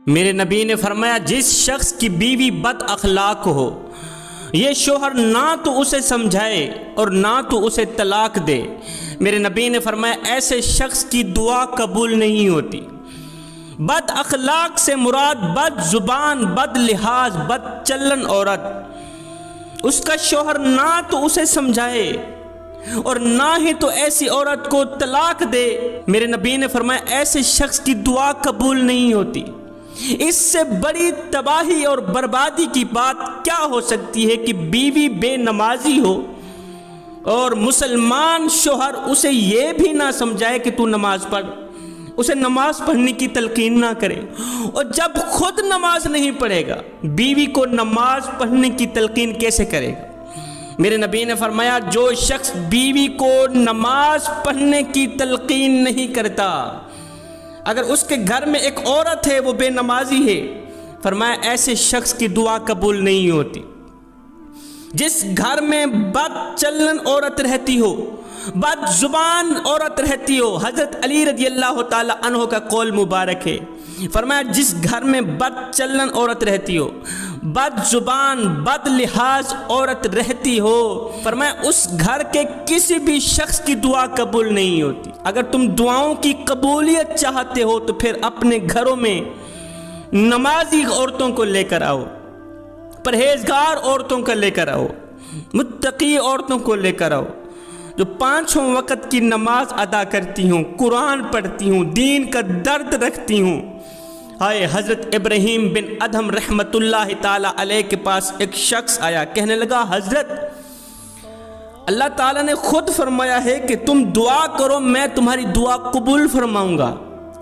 میرے نبی نے فرمایا جس شخص کی بیوی بد اخلاق ہو یہ شوہر نہ تو اسے سمجھائے اور نہ تو اسے طلاق دے، میرے نبی نے فرمایا ایسے شخص کی دعا قبول نہیں ہوتی۔ بد اخلاق سے مراد بد زبان، بد لحاظ، بد چلن عورت، اس کا شوہر نہ تو اسے سمجھائے اور نہ ہی تو ایسی عورت کو طلاق دے، میرے نبی نے فرمایا ایسے شخص کی دعا قبول نہیں ہوتی۔ اس سے بڑی تباہی اور بربادی کی بات کیا ہو سکتی ہے کہ بیوی بے نمازی ہو اور مسلمان شوہر اسے یہ بھی نہ سمجھائے کہ تو نماز پڑھ، اسے نماز پڑھنے کی تلقین نہ کرے، اور جب خود نماز نہیں پڑھے گا بیوی کو نماز پڑھنے کی تلقین کیسے کرے گا؟ میرے نبی نے فرمایا جو شخص بیوی کو نماز پڑھنے کی تلقین نہیں کرتا، اگر اس کے گھر میں ایک عورت ہے وہ بے نمازی ہے، فرمایا ایسے شخص کی دعا قبول نہیں ہوتی۔ جس گھر میں بد چلن عورت رہتی ہو، بد زبان عورت رہتی ہو، حضرت علی رضی اللہ تعالی عنہ کا قول مبارک ہے، فرمایا جس گھر میں بد چلن عورت رہتی ہو، بد زبان، بد لحاظ عورت رہتی ہو، فرمایا اس گھر کے کسی بھی شخص کی دعا قبول نہیں ہوتی۔ اگر تم دعاؤں کی قبولیت چاہتے ہو تو پھر اپنے گھروں میں نمازی عورتوں کو لے کر آؤ، پرہیزگار عورتوں کو لے کر آؤ، متقی عورتوں کو لے کر آؤ، جو پانچوں وقت کی نماز ادا کرتی ہوں، قرآن پڑھتی ہوں، دین کا درد رکھتی ہوں۔ ہائے حضرت ابراہیم بن ادہم رحمت اللہ تعالیٰ علیہ کے پاس ایک شخص آیا، کہنے لگا حضرت اللہ تعالیٰ نے خود فرمایا ہے کہ تم دعا کرو میں تمہاری دعا قبول فرماؤں گا،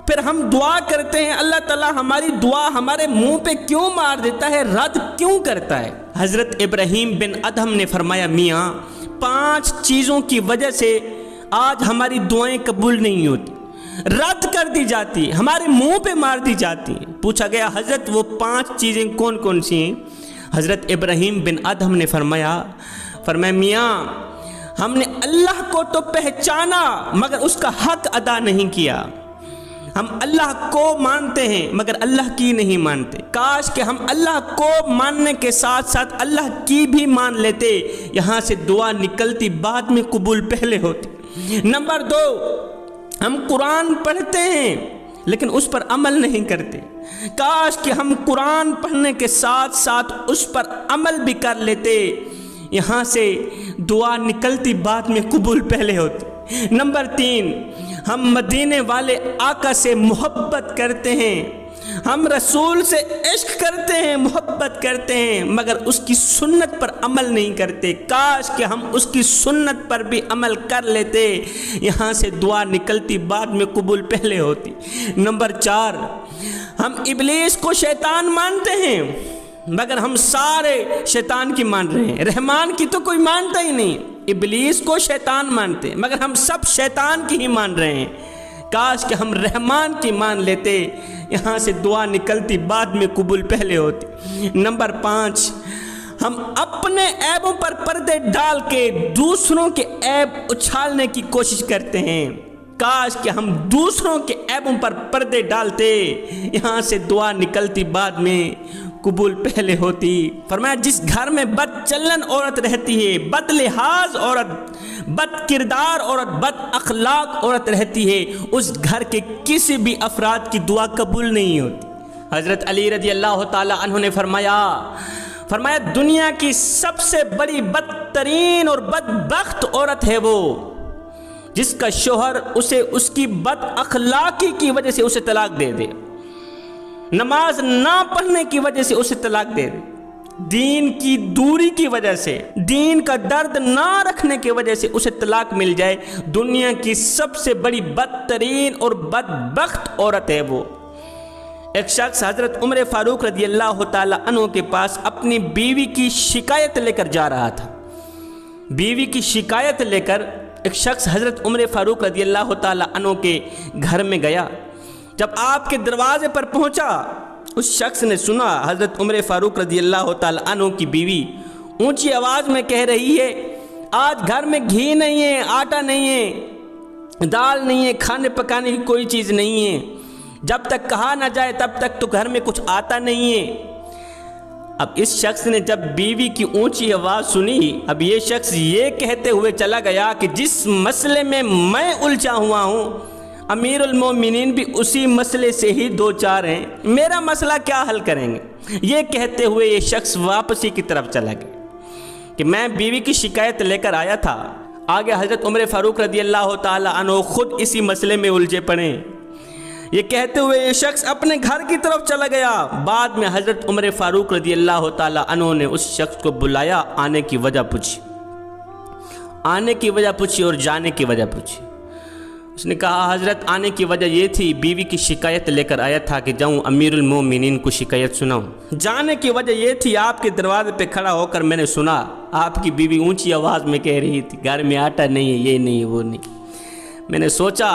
پھر ہم دعا کرتے ہیں اللہ تعالیٰ ہماری دعا ہمارے منہ پہ کیوں مار دیتا ہے، رد کیوں کرتا ہے؟ حضرت ابراہیم بن ادہم نے فرمایا میاں 5 چیزوں کی وجہ سے آج ہماری دعائیں قبول نہیں ہوتی، رد کر دی جاتی، ہمارے منہ پہ مار دی جاتی۔ پوچھا گیا حضرت وہ 5 چیزیں کون کون سی ہیں؟ حضرت ابراہیم بن ادہم نے فرمایا میاں ہم نے اللہ کو تو پہچانا مگر اس کا حق ادا نہیں کیا، ہم اللہ کو مانتے ہیں مگر اللہ کی نہیں مانتے، کاش کہ ہم اللہ کو ماننے کے ساتھ ساتھ اللہ کی بھی مان لیتے، یہاں سے دعا نکلتی بعد میں قبول پہلے ہوتی۔ نمبر 2، ہم قرآن پڑھتے ہیں لیکن اس پر عمل نہیں کرتے، کاش کہ ہم قرآن پڑھنے کے ساتھ ساتھ اس پر عمل بھی کر لیتے، یہاں سے دعا نکلتی بعد میں قبول پہلے ہوتی۔ نمبر 3، ہم مدینے والے آقا سے محبت کرتے ہیں، ہم رسول سے عشق کرتے ہیں، محبت کرتے ہیں مگر اس کی سنت پر عمل نہیں کرتے، کاش کہ ہم اس کی سنت پر بھی عمل کر لیتے، یہاں سے دعا نکلتی بعد میں قبول پہلے ہوتی۔ نمبر 4، ہم ابلیس کو شیطان مانتے ہیں مگر ہم سارے شیطان کی مان رہے ہیں، رحمان کی تو کوئی مانتا ہی نہیں، ابلیس کو شیطان مانتے ہیں مگر ہم سب شیطان کی ہی مان رہے ہیں، کاش کہ ہم رحمان کی مان لیتے، یہاں سے دعا نکلتی بعد میں قبول پہلے ہوتی۔ نمبر 5، ہم اپنے عیبوں پر پردے ڈال کے دوسروں کے عیب اچھالنے کی کوشش کرتے ہیں، کاش کہ ہم دوسروں کے عیبوں پر پردے ڈالتے، یہاں سے دعا نکلتی بعد میں قبول پہلے ہوتی۔ فرمایا جس گھر میں بد چلن عورت رہتی ہے، بد لحاظ عورت، بد کردار عورت، بد اخلاق عورت رہتی ہے، اس گھر کے کسی بھی افراد کی دعا قبول نہیں ہوتی۔ حضرت علی رضی اللہ تعالی عنہ نے فرمایا دنیا کی سب سے بڑی بدترین اور بدبخت عورت ہے وہ جس کا شوہر اسے اس کی بد اخلاقی کی وجہ سے اسے طلاق دے دے، نماز نہ پڑھنے کی وجہ سے اسے طلاق دے دے، دین کی دوری کی وجہ سے، دین کا درد نہ رکھنے کی وجہ سے اسے طلاق مل جائے، دنیا کی سب سے بڑی بدترین اور بدبخت عورت ہے وہ۔ ایک شخص حضرت عمر فاروق رضی اللہ تعالی عنہ کے پاس اپنی بیوی کی شکایت لے کر جا رہا تھا، بیوی کی شکایت لے کر ایک شخص حضرت عمر فاروق رضی اللہ تعالی عنہ کے گھر میں گیا، جب آپ کے دروازے پر پہنچا اس شخص نے سنا حضرت عمر فاروق رضی اللہ تعالی عنہ کی بیوی اونچی آواز میں کہہ رہی ہے آج گھر میں گھی نہیں ہے، آٹا نہیں ہے، دال نہیں ہے، کھانے پکانے کی کوئی چیز نہیں ہے، جب تک کہا نہ جائے تب تک تو گھر میں کچھ آتا نہیں ہے۔ اب اس شخص نے جب بیوی کی اونچی آواز سنی، اب یہ شخص یہ کہتے ہوئے چلا گیا کہ جس مسئلے میں میں الجھا ہوا ہوں، امیر المومنین بھی اسی مسئلے سے ہی دو چار ہیں، میرا مسئلہ کیا حل کریں گے؟ یہ کہتے ہوئے یہ شخص واپسی کی طرف چلا گیا کہ میں بیوی کی شکایت لے کر آیا تھا۔ آگے حضرت عمر فاروق رضی اللہ تعالی عنہ خود اسی مسئلے میں الجھے پڑے۔ یہ کہتے ہوئے یہ شخص اپنے گھر کی طرف چلا گیا۔ بعد میں حضرت عمر فاروق رضی اللہ تعالی عنہ نے اس شخص کو بلایا، آنے کی وجہ پوچھی اور جانے کی وجہ پوچھی۔ اس نے کہا حضرت آنے کی وجہ یہ تھی، بیوی کی شکایت لے کر آیا تھا کہ جاؤں امیر المومنین کو شکایت سناؤں۔ جانے کی وجہ یہ تھی، آپ کے دروازے پہ کھڑا ہو کر میں نے سنا آپ کی بیوی اونچی آواز میں کہہ رہی تھی گھر میں آٹا نہیں ہے، یہ نہیں ہے، وہ نہیں۔ میں نے سوچا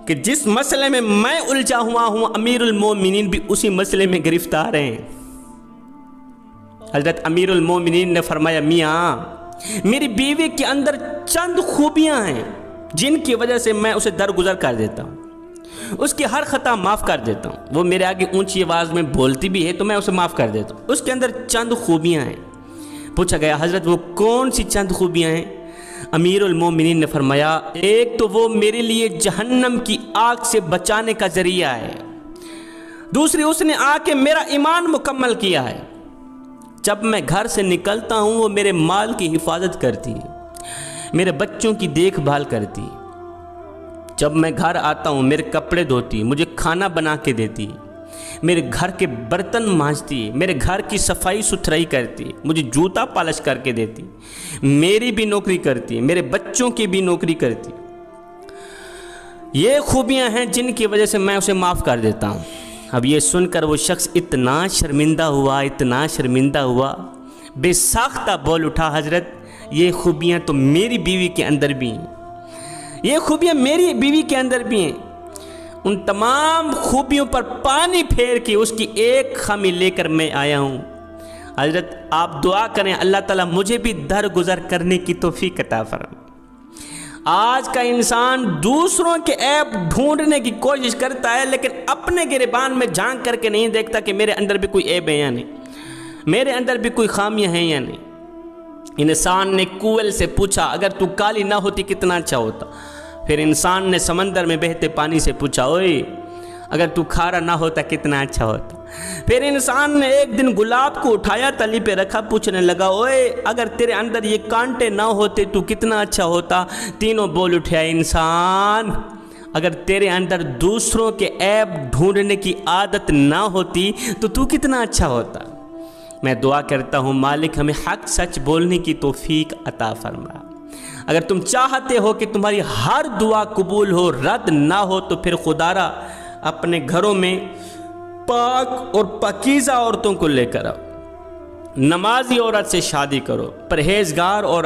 کہ جس مسئلے میں میں الجھا ہوا ہوں امیر المومنین بھی اسی مسئلے میں گرفتار ہیں۔ حضرت امیر المومنین نے فرمایا میاں میری بیوی کے اندر چند خوبیاں ہیں جن کی وجہ سے میں اسے درگزر کر دیتا ہوں، اس کی ہر خطا معاف کر دیتا ہوں۔ وہ میرے آگے اونچی آواز میں بولتی بھی ہے تو میں اسے معاف کر دیتا ہوں، اس کے اندر چند خوبیاں ہیں۔ پوچھا گیا حضرت وہ کون سی چند خوبیاں ہیں؟ امیر المومنین نے فرمایا ایک تو وہ میرے لیے جہنم کی آگ سے بچانے کا ذریعہ ہے، دوسری اس نے آ کے میرا ایمان مکمل کیا ہے، جب میں گھر سے نکلتا ہوں وہ میرے مال کی حفاظت کرتی ہے، میرے بچوں کی دیکھ بھال کرتی، جب میں گھر آتا ہوں میرے کپڑے دھوتی، مجھے کھانا بنا کے دیتی، میرے گھر کے برتن مانجتی، میرے گھر کی صفائی ستھرائی کرتی، مجھے جوتا پالش کر کے دیتی، میری بھی نوکری کرتی، میرے بچوں کی بھی نوکری کرتی۔ یہ خوبیاں ہیں جن کی وجہ سے میں اسے معاف کر دیتا ہوں۔ اب یہ سن کر وہ شخص اتنا شرمندہ ہوا، بے ساختہ بول اٹھا حضرت یہ خوبیاں تو میری بیوی کے اندر بھی ہیں، یہ خوبیاں میری بیوی کے اندر بھی ہیں، ان تمام خوبیوں پر پانی پھیر کے اس کی ایک خامی لے کر میں آیا ہوں۔ حضرت آپ دعا کریں اللہ تعالیٰ مجھے بھی درگزر کرنے کی توفیق عطا فرمائے۔ آج کا انسان دوسروں کے عیب ڈھونڈنے کی کوشش کرتا ہے لیکن اپنے گریبان میں جھانک کر کے نہیں دیکھتا کہ میرے اندر بھی کوئی عیب ہے یا نہیں، میرے اندر بھی کوئی خامیاں ہیں یا نہیں۔ انسان نے کوئل سے پوچھا اگر تو کالی نہ ہوتی کتنا اچھا ہوتا۔ پھر انسان نے سمندر میں بہتے پانی سے پوچھا اوئے اگر تو کھارا نہ ہوتا کتنا اچھا ہوتا۔ پھر انسان نے ایک دن گلاب کو اٹھایا تلی پہ رکھا، پوچھنے لگا اوئے اگر تیرے اندر یہ کانٹے نہ ہوتے تو کتنا اچھا ہوتا۔ تینوں بول اٹھا انسان اگر تیرے اندر دوسروں کے عیب ڈھونڈنے کی عادت نہ ہوتی تو کتنا اچھا ہوتا۔ میں دعا کرتا ہوں مالک ہمیں حق سچ بولنے کی توفیق عطا فرما۔ اگر تم چاہتے ہو کہ تمہاری ہر دعا قبول ہو، رد نہ ہو، تو پھر خدارا اپنے گھروں میں پاک اور پاکیزہ عورتوں کو لے کر آؤ، نمازی عورت سے شادی کرو، پرہیزگار اور